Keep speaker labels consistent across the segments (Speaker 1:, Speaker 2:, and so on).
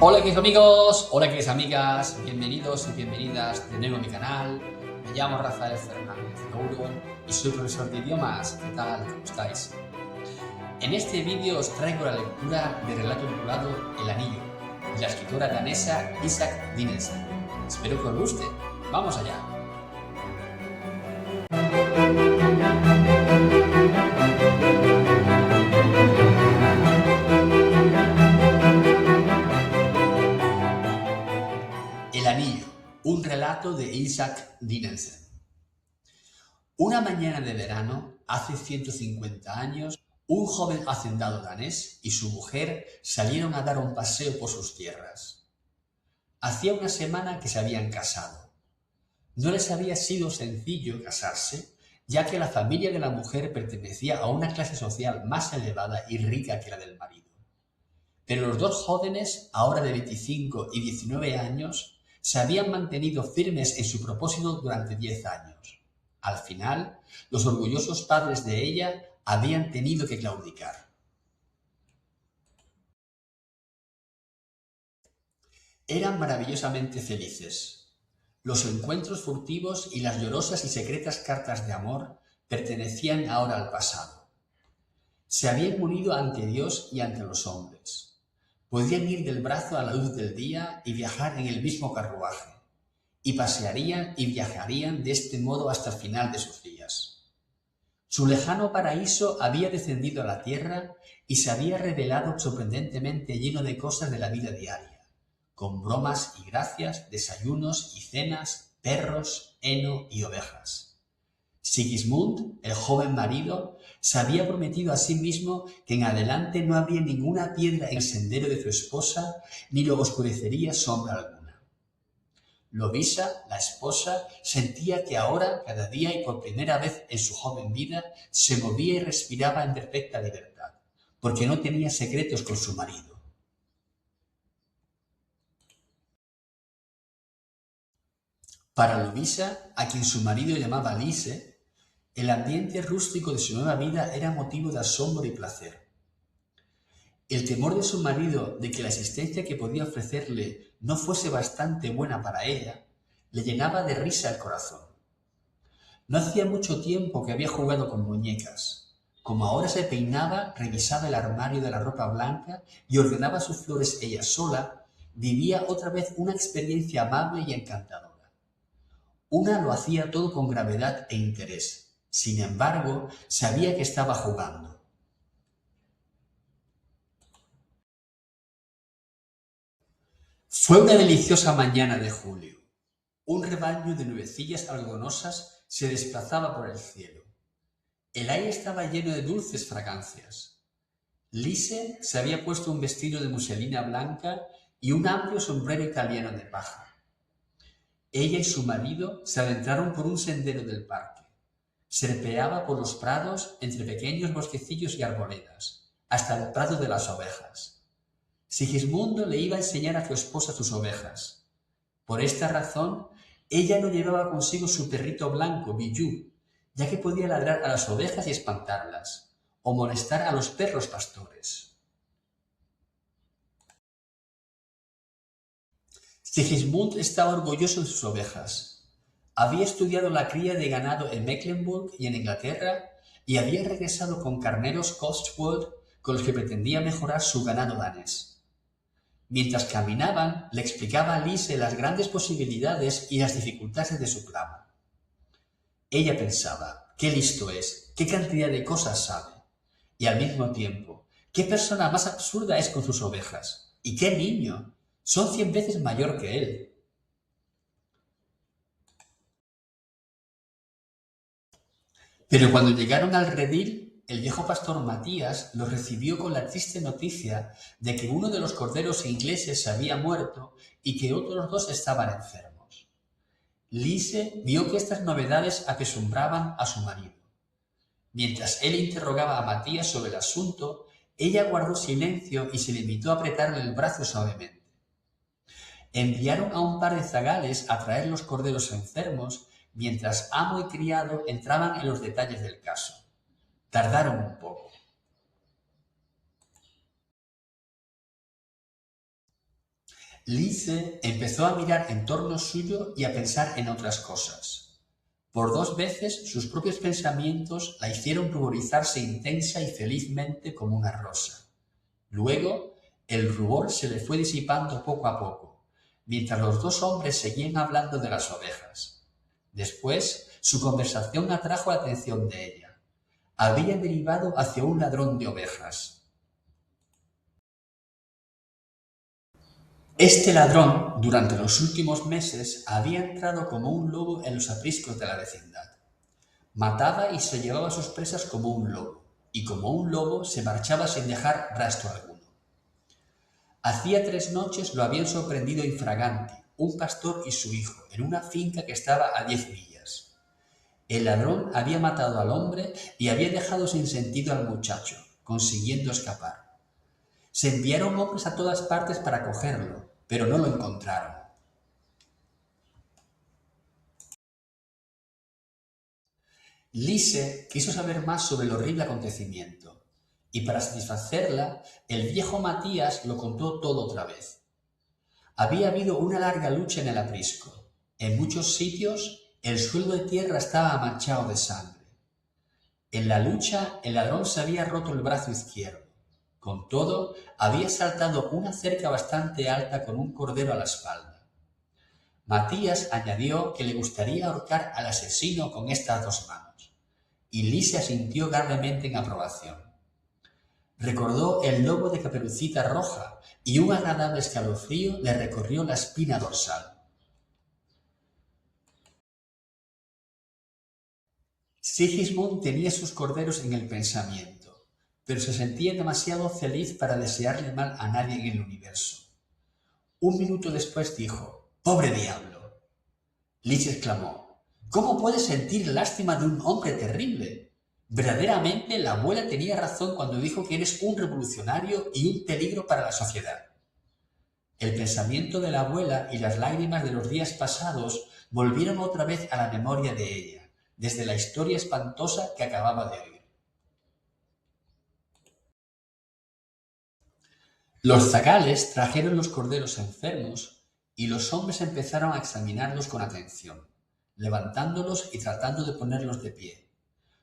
Speaker 1: Hola queridos amigos, hola queridas amigas, bienvenidos y bienvenidas de nuevo a mi canal. Me llamo Rafael Fernández Louro y soy profesor de idiomas. ¿Qué tal? ¿Cómo estáis? En este vídeo os traigo la lectura del relato titulado El Anillo, de la escritora danesa Isak Dinesen. Espero que os guste. ¡Vamos allá! El Anillo, un relato de Isak Dinesen. Una mañana de verano, hace 150 años, un joven hacendado danés y su mujer salieron a dar un paseo por sus tierras. Hacía una semana que se habían casado. No les había sido sencillo casarse, ya que la familia de la mujer pertenecía a una clase social más elevada y rica que la del marido. Pero los dos jóvenes, ahora de 25 y 19 años, se habían mantenido firmes en su propósito durante 10 años. Al final, los orgullosos padres de ella habían tenido que claudicar. Eran maravillosamente felices. Los encuentros furtivos y las llorosas y secretas cartas de amor pertenecían ahora al pasado. Se habían unido ante Dios y ante los hombres. Podían ir del brazo a la luz del día y viajar en el mismo carruaje, y pasearían y viajarían de este modo hasta el final de sus días. Su lejano paraíso había descendido a la tierra y se había revelado sorprendentemente lleno de cosas de la vida diaria, con bromas y gracias, desayunos y cenas, perros, heno y ovejas. Sigismund, el joven marido, se había prometido a sí mismo que en adelante no habría ninguna piedra en el sendero de su esposa, ni lo oscurecería sombra alguna. Lovisa, la esposa, sentía que ahora, cada día y por primera vez en su joven vida, se movía y respiraba en perfecta libertad, porque no tenía secretos con su marido. Para Lovisa, a quien su marido llamaba Lise, el ambiente rústico de su nueva vida era motivo de asombro y placer. El temor de su marido de que la existencia que podía ofrecerle no fuese bastante buena para ella, le llenaba de risa el corazón. No hacía mucho tiempo que había jugado con muñecas. Como ahora se peinaba, revisaba el armario de la ropa blanca y ordenaba sus flores ella sola, vivía otra vez una experiencia amable y encantadora. Una lo hacía todo con gravedad e interés. Sin embargo, sabía que estaba jugando. Fue una deliciosa mañana de julio. Un rebaño de nubecillas algodonosas se desplazaba por el cielo. El aire estaba lleno de dulces fragancias. Lise se había puesto un vestido de muselina blanca y un amplio sombrero italiano de paja. Ella y su marido se adentraron por un sendero del parque. Serpeaba por los prados entre pequeños bosquecillos y arboledas, hasta el prado de las ovejas. Sigismundo le iba a enseñar a su esposa sus ovejas. Por esta razón, ella no llevaba consigo su perrito blanco, Bijou, ya que podía ladrar a las ovejas y espantarlas, o molestar a los perros pastores. Sigismund estaba orgulloso de sus ovejas. Había estudiado la cría de ganado en Mecklenburg y en Inglaterra, y había regresado con carneros Cotswold con los que pretendía mejorar su ganado danés. Mientras caminaban, le explicaba a Lise las grandes posibilidades y las dificultades de su plan. Ella pensaba, qué listo es, qué cantidad de cosas sabe. Y al mismo tiempo, qué persona más absurda es con sus ovejas. Y qué niño, son 100 veces mayor que él. Pero cuando llegaron al redil, el viejo pastor Matías los recibió con la triste noticia de que uno de los corderos ingleses se había muerto y que otros dos estaban enfermos. Lise vio que estas novedades apesumbraban a su marido. Mientras él interrogaba a Matías sobre el asunto, ella guardó silencio y se limitó a apretarle el brazo suavemente. Enviaron a un par de zagales a traer los corderos enfermos, mientras amo y criado entraban en los detalles del caso. Tardaron un poco. Lise empezó a mirar en torno suyo y a pensar en otras cosas. Por 2 veces sus propios pensamientos la hicieron ruborizarse intensa y felizmente como una rosa. Luego, el rubor se le fue disipando poco a poco, mientras los dos hombres seguían hablando de las ovejas. Después, su conversación atrajo la atención de ella. Había derivado hacia un ladrón de ovejas. Este ladrón, durante los últimos meses, había entrado como un lobo en los apriscos de la vecindad. Mataba y se llevaba sus presas como un lobo, y como un lobo se marchaba sin dejar rastro alguno. Hacía 3 noches lo habían sorprendido infraganti, un pastor y su hijo, en una finca que estaba a 10 millas. El ladrón había matado al hombre y había dejado sin sentido al muchacho, consiguiendo escapar. Se enviaron hombres a todas partes para cogerlo, pero no lo encontraron. Lise quiso saber más sobre el horrible acontecimiento, y para satisfacerla, el viejo Matías lo contó todo otra vez. Había habido una larga lucha en el aprisco. En muchos sitios, el suelo de tierra estaba manchado de sangre. En la lucha, el ladrón se había roto el brazo izquierdo. Con todo, había saltado una cerca bastante alta con un cordero a la espalda. Matías añadió que le gustaría ahorcar al asesino con estas 2 manos, y Lise asintió gravemente en aprobación. Recordó el lobo de Caperucita Roja y un agradable escalofrío le recorrió la espina dorsal. Sigismund tenía sus corderos en el pensamiento, pero se sentía demasiado feliz para desearle mal a nadie en el universo. Un minuto después dijo: «¡Pobre diablo!». Lise exclamó: «¿Cómo puedes sentir lástima de un hombre terrible? Verdaderamente la abuela tenía razón cuando dijo que eres un revolucionario y un peligro para la sociedad». El pensamiento de la abuela y las lágrimas de los días pasados volvieron otra vez a la memoria de ella, desde la historia espantosa que acababa de oír. Los zagales trajeron los corderos enfermos y los hombres empezaron a examinarlos con atención, levantándolos y tratando de ponerlos de pie.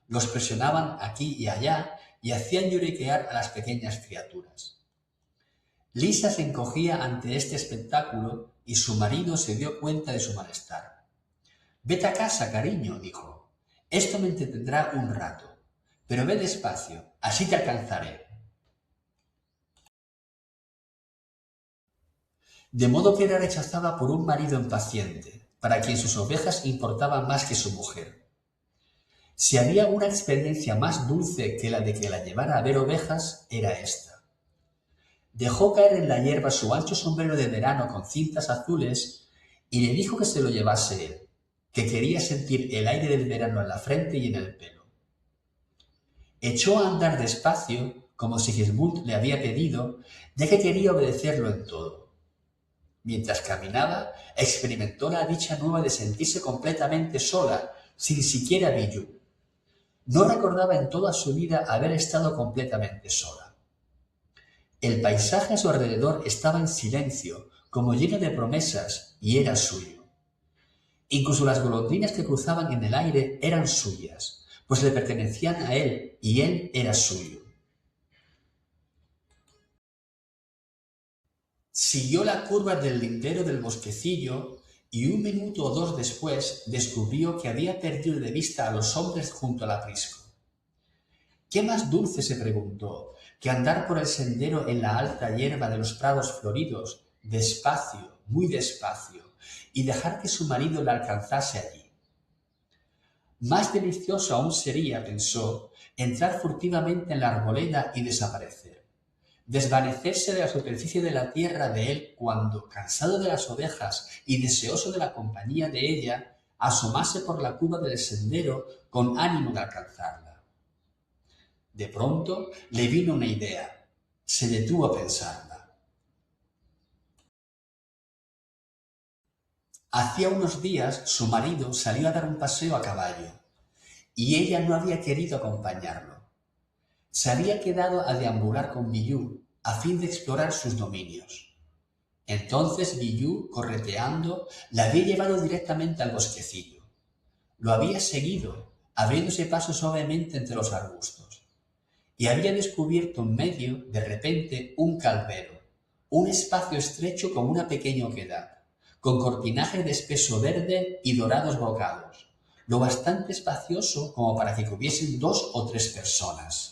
Speaker 1: Los presionaban aquí y allá y hacían lloriquear a las pequeñas criaturas. Lisa se encogía ante este espectáculo y su marido se dio cuenta de su malestar. «Vete a casa, cariño», dijo. «Esto me entretendrá un rato, pero ve despacio, así te alcanzaré». De modo que era rechazada por un marido impaciente, para quien sus ovejas importaban más que su mujer. Si había una experiencia más dulce que la de que la llevara a ver ovejas, era esta. Dejó caer en la hierba su ancho sombrero de verano con cintas azules y le dijo que se lo llevase él, que quería sentir el aire del verano en la frente y en el pelo. Echó a andar despacio, como Sigismund le había pedido, ya que quería obedecerlo en todo. Mientras caminaba, experimentó la dicha nueva de sentirse completamente sola, sin siquiera Bijou. No recordaba en toda su vida haber estado completamente sola. El paisaje a su alrededor estaba en silencio, como lleno de promesas, y era suyo. Incluso las golondrinas que cruzaban en el aire eran suyas, pues le pertenecían a él y él era suyo. Siguió la curva del lindero del bosquecillo y 1 minuto o 2 después descubrió que había perdido de vista a los hombres junto al aprisco. ¿Qué más dulce, se preguntó, que andar por el sendero en la alta hierba de los prados floridos, despacio, muy despacio, y dejar que su marido la alcanzase allí? Más delicioso aún sería, pensó, entrar furtivamente en la arboleda y desaparecer, desvanecerse de la superficie de la tierra de él cuando, cansado de las ovejas y deseoso de la compañía de ella, asomase por la curva del sendero con ánimo de alcanzarla. De pronto le vino una idea. Se detuvo a pensarla. Hacía unos días su marido salió a dar un paseo a caballo, y ella no había querido acompañarlo. Se había quedado a deambular con Bijou a fin de explorar sus dominios. Entonces Guillou, correteando, la había llevado directamente al bosquecillo. Lo había seguido, abriéndose paso suavemente entre los arbustos, y había descubierto en medio, de repente, un calvero, un espacio estrecho como una pequeña oquedad, con cortinaje de espeso verde y dorados brocados, lo bastante espacioso como para que cupiesen 2 o 3 personas.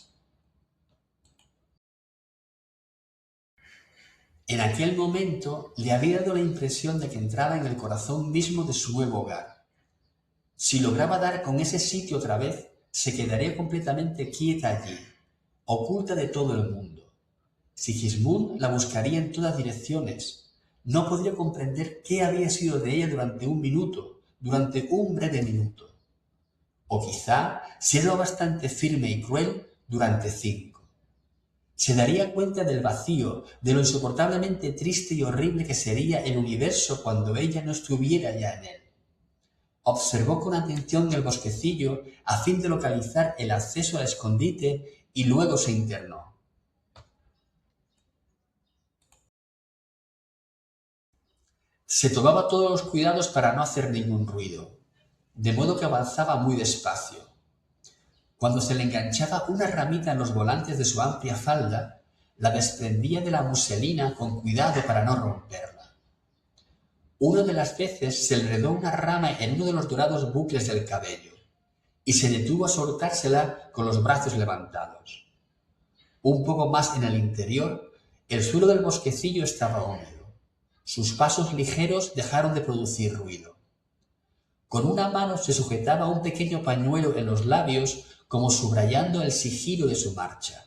Speaker 1: En aquel momento le había dado la impresión de que entraba en el corazón mismo de su nuevo hogar. Si lograba dar con ese sitio otra vez, se quedaría completamente quieta allí, oculta de todo el mundo. Sigismund la buscaría en todas direcciones. No podría comprender qué había sido de ella durante un minuto, durante un breve minuto. O quizá, si era lo bastante firme y cruel, durante 5. Se daría cuenta del vacío, de lo insoportablemente triste y horrible que sería el universo cuando ella no estuviera ya en él. Observó con atención el bosquecillo a fin de localizar el acceso al escondite y luego se internó. Se tomaba todos los cuidados para no hacer ningún ruido, de modo que avanzaba muy despacio. Cuando se le enganchaba una ramita en los volantes de su amplia falda, la desprendía de la muselina con cuidado para no romperla. Una de las veces se enredó una rama en uno de los dorados bucles del cabello y se detuvo a soltársela con los brazos levantados. Un poco más en el interior, el suelo del bosquecillo estaba húmedo. Sus pasos ligeros dejaron de producir ruido. Con una mano se sujetaba un pequeño pañuelo en los labios como subrayando el sigilo de su marcha.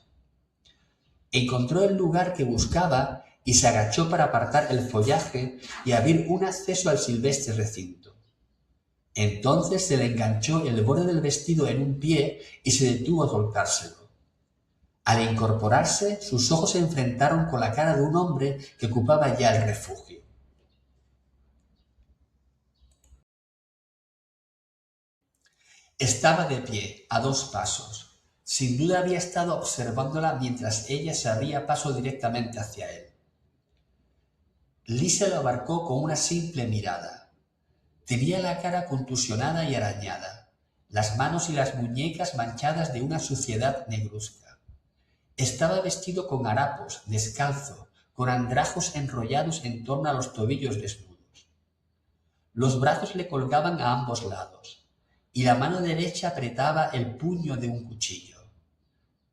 Speaker 1: Encontró el lugar que buscaba y se agachó para apartar el follaje y abrir un acceso al silvestre recinto. Entonces se le enganchó el borde del vestido en un pie y se detuvo a soltárselo. Al incorporarse, sus ojos se enfrentaron con la cara de un hombre que ocupaba ya el refugio. Estaba de pie, a 2 pasos. Sin duda había estado observándola mientras ella se abría paso directamente hacia él. Lise lo abarcó con una simple mirada. Tenía la cara contusionada y arañada, las manos y las muñecas manchadas de una suciedad negruzca. Estaba vestido con harapos, descalzo, con andrajos enrollados en torno a los tobillos desnudos. Los brazos le colgaban a ambos lados, y la mano derecha apretaba el puño de un cuchillo.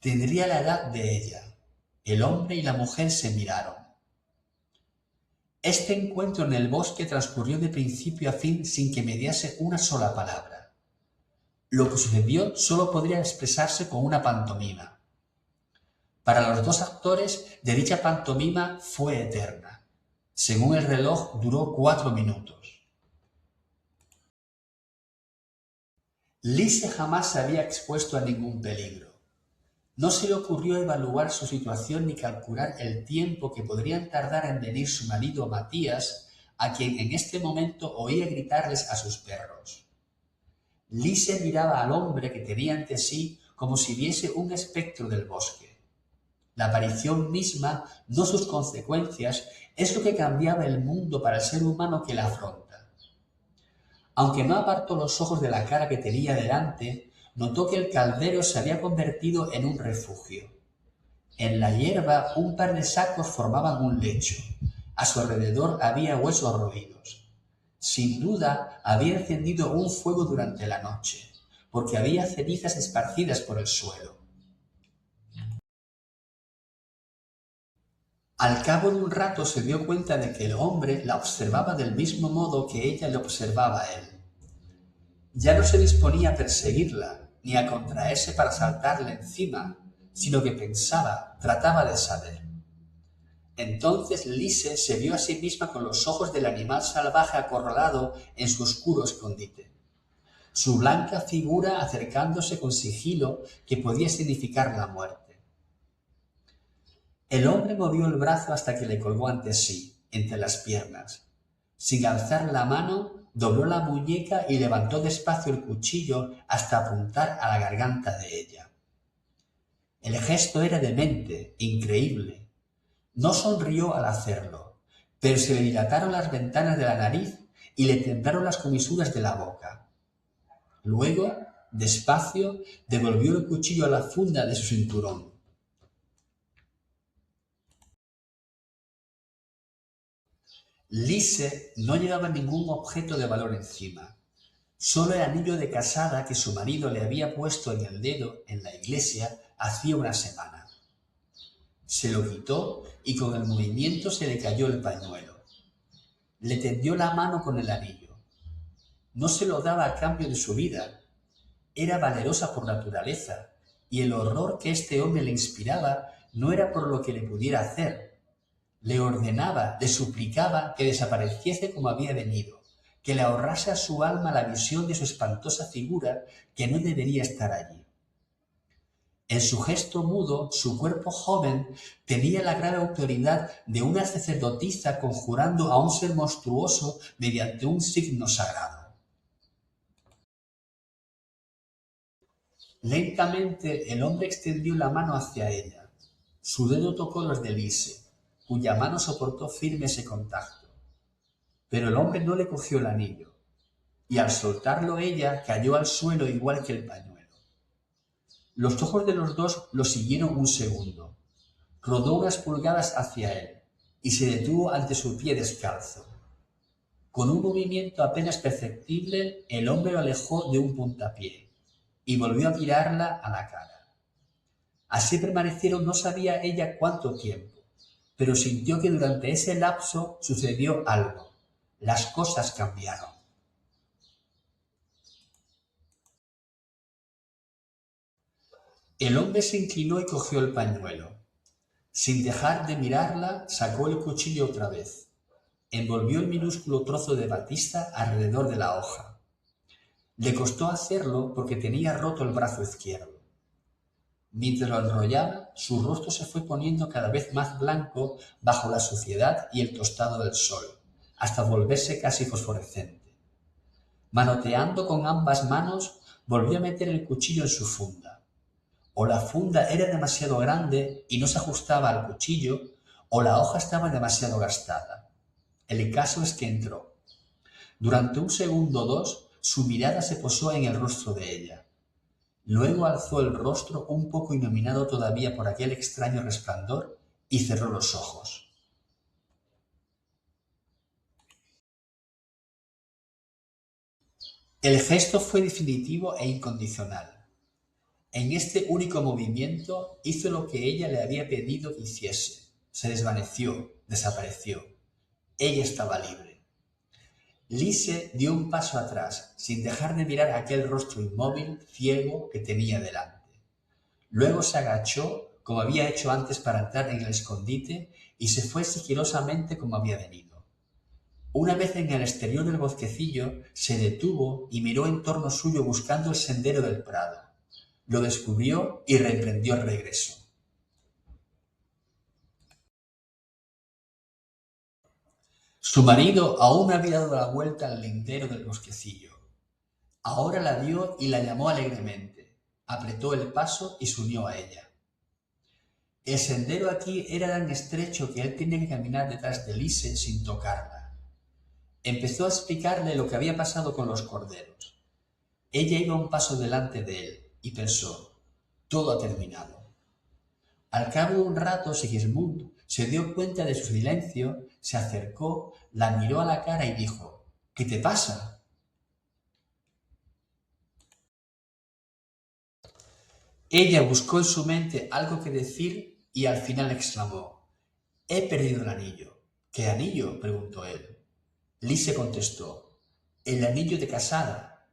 Speaker 1: Tendría la edad de ella. El hombre y la mujer se miraron. Este encuentro en el bosque transcurrió de principio a fin sin que mediase una sola palabra. Lo que sucedió solo podría expresarse con una pantomima. Para los 2 actores de dicha pantomima fue eterna. Según el reloj, duró 4 minutos. Lise jamás se había expuesto a ningún peligro. No se le ocurrió evaluar su situación ni calcular el tiempo que podrían tardar en venir su marido Matías, a quien en este momento oía gritarles a sus perros. Lise miraba al hombre que tenía ante sí como si viese un espectro del bosque. La aparición misma, no sus consecuencias, es lo que cambiaba el mundo para el ser humano que la afronta. Aunque no apartó los ojos de la cara que tenía delante, notó que el caldero se había convertido en un refugio. En la hierba un par de sacos formaban un lecho. A su alrededor había huesos roídos. Sin duda había encendido un fuego durante la noche, porque había cenizas esparcidas por el suelo. Al cabo de un rato se dio cuenta de que el hombre la observaba del mismo modo que ella le observaba a él. Ya no se disponía a perseguirla, ni a contraerse para saltarle encima, sino que pensaba, trataba de saber. Entonces Lise se vio a sí misma con los ojos del animal salvaje acorralado en su oscuro escondite. Su blanca figura acercándose con sigilo que podía significar la muerte. El hombre movió el brazo hasta que le colgó ante sí, entre las piernas. Sin alzar la mano, dobló la muñeca y levantó despacio el cuchillo hasta apuntar a la garganta de ella. El gesto era demente, increíble. No sonrió al hacerlo, pero se le dilataron las ventanas de la nariz y le temblaron las comisuras de la boca. Luego, despacio, devolvió el cuchillo a la funda de su cinturón. Lise no llevaba ningún objeto de valor encima, solo el anillo de casada que su marido le había puesto en el dedo en la iglesia hacía una semana. Se lo quitó y con el movimiento se le cayó el pañuelo. Le tendió la mano con el anillo. No se lo daba a cambio de su vida. Era valerosa por naturaleza, y el horror que este hombre le inspiraba no era por lo que le pudiera hacer. Le ordenaba, le suplicaba que desapareciese como había venido, que le ahorrase a su alma la visión de su espantosa figura que no debería estar allí. En su gesto mudo, su cuerpo joven tenía la grave autoridad de una sacerdotisa conjurando a un ser monstruoso mediante un signo sagrado. Lentamente el hombre extendió la mano hacia ella. Su dedo tocó los de Lise, cuya mano soportó firme ese contacto. Pero el hombre no le cogió el anillo, y al soltarlo ella cayó al suelo igual que el pañuelo. Los ojos de los dos lo siguieron un segundo. Rodó unas pulgadas hacia él, y se detuvo ante su pie descalzo. Con un movimiento apenas perceptible, el hombre lo alejó de un puntapié, y volvió a mirarla a la cara. Así permanecieron no sabía ella cuánto tiempo, pero sintió que durante ese lapso sucedió algo. Las cosas cambiaron. El hombre se inclinó y cogió el pañuelo. Sin dejar de mirarla, sacó el cuchillo otra vez. Envolvió el minúsculo trozo de batista alrededor de la hoja. Le costó hacerlo porque tenía roto el brazo izquierdo. Mientras lo enrollaba, su rostro se fue poniendo cada vez más blanco bajo la suciedad y el tostado del sol, hasta volverse casi fosforescente. Manoteando con ambas manos, volvió a meter el cuchillo en su funda. O la funda era demasiado grande y no se ajustaba al cuchillo, o la hoja estaba demasiado gastada. El caso es que entró. Durante un segundo o dos, su mirada se posó en el rostro de ella. Luego alzó el rostro un poco iluminado todavía por aquel extraño resplandor y cerró los ojos. El gesto fue definitivo e incondicional. En este único movimiento hizo lo que ella le había pedido que hiciese. Se desvaneció, desapareció. Ella estaba libre. Lise dio un paso atrás, sin dejar de mirar aquel rostro inmóvil, ciego, que tenía delante. Luego se agachó, como había hecho antes para entrar en el escondite, y se fue sigilosamente como había venido. Una vez en el exterior del bosquecillo, se detuvo y miró en torno suyo buscando el sendero del prado. Lo descubrió y reemprendió el regreso. Su marido aún no había dado la vuelta al lindero del bosquecillo. Ahora la vio y la llamó alegremente. Apretó el paso y se unió a ella. El sendero aquí era tan estrecho que él tenía que caminar detrás de Lise sin tocarla. Empezó a explicarle lo que había pasado con los corderos. Ella iba un paso delante de él y pensó: todo ha terminado. Al cabo de un rato, Sigismund se dio cuenta de su silencio, se acercó, la miró a la cara y dijo: ¿qué te pasa? Ella buscó en su mente algo que decir y al final exclamó: he perdido el anillo. ¿Qué anillo?, preguntó él. Lise contestó: el anillo de casada.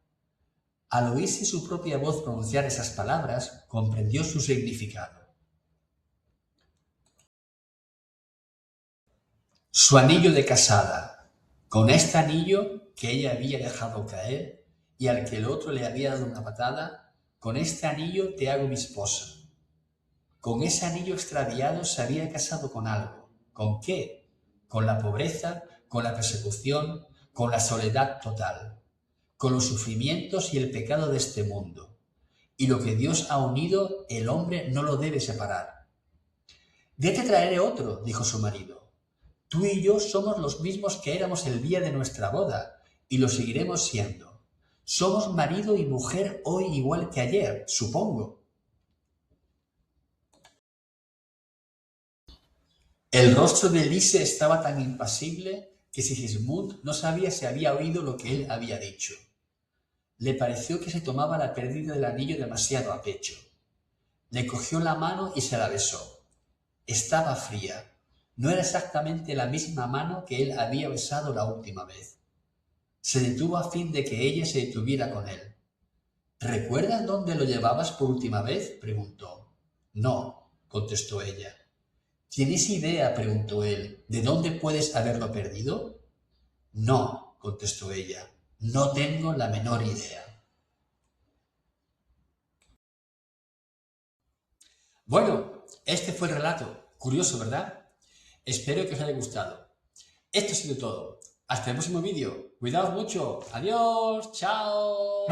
Speaker 1: Al oírse su propia voz pronunciar esas palabras, comprendió su significado. Su anillo de casada. Con este anillo que ella había dejado caer y al que el otro le había dado una patada, con este anillo te hago mi esposa. Con ese anillo extraviado se había casado con algo. ¿Con qué? Con la pobreza, con la persecución, con la soledad total, con los sufrimientos y el pecado de este mundo. Y lo que Dios ha unido, el hombre no lo debe separar. Vete, traeré otro, dijo su marido. Tú y yo somos los mismos que éramos el día de nuestra boda, y lo seguiremos siendo. Somos marido y mujer hoy igual que ayer, supongo. El rostro de Lise estaba tan impasible que Sigismund no sabía si había oído lo que él había dicho. Le pareció que se tomaba la pérdida del anillo demasiado a pecho. Le cogió la mano y se la besó. Estaba fría. No era exactamente la misma mano que él había besado la última vez. Se detuvo a fin de que ella se detuviera con él. ¿Recuerdas dónde lo llevabas por última vez?, preguntó. No, contestó ella. ¿Tienes idea?, preguntó él, ¿de dónde puedes haberlo perdido? No, contestó ella, no tengo la menor idea. Bueno, este fue el relato. Curioso, ¿verdad? Espero que os haya gustado. Esto ha sido todo. Hasta el próximo vídeo. Cuidaos mucho. Adiós. Chao.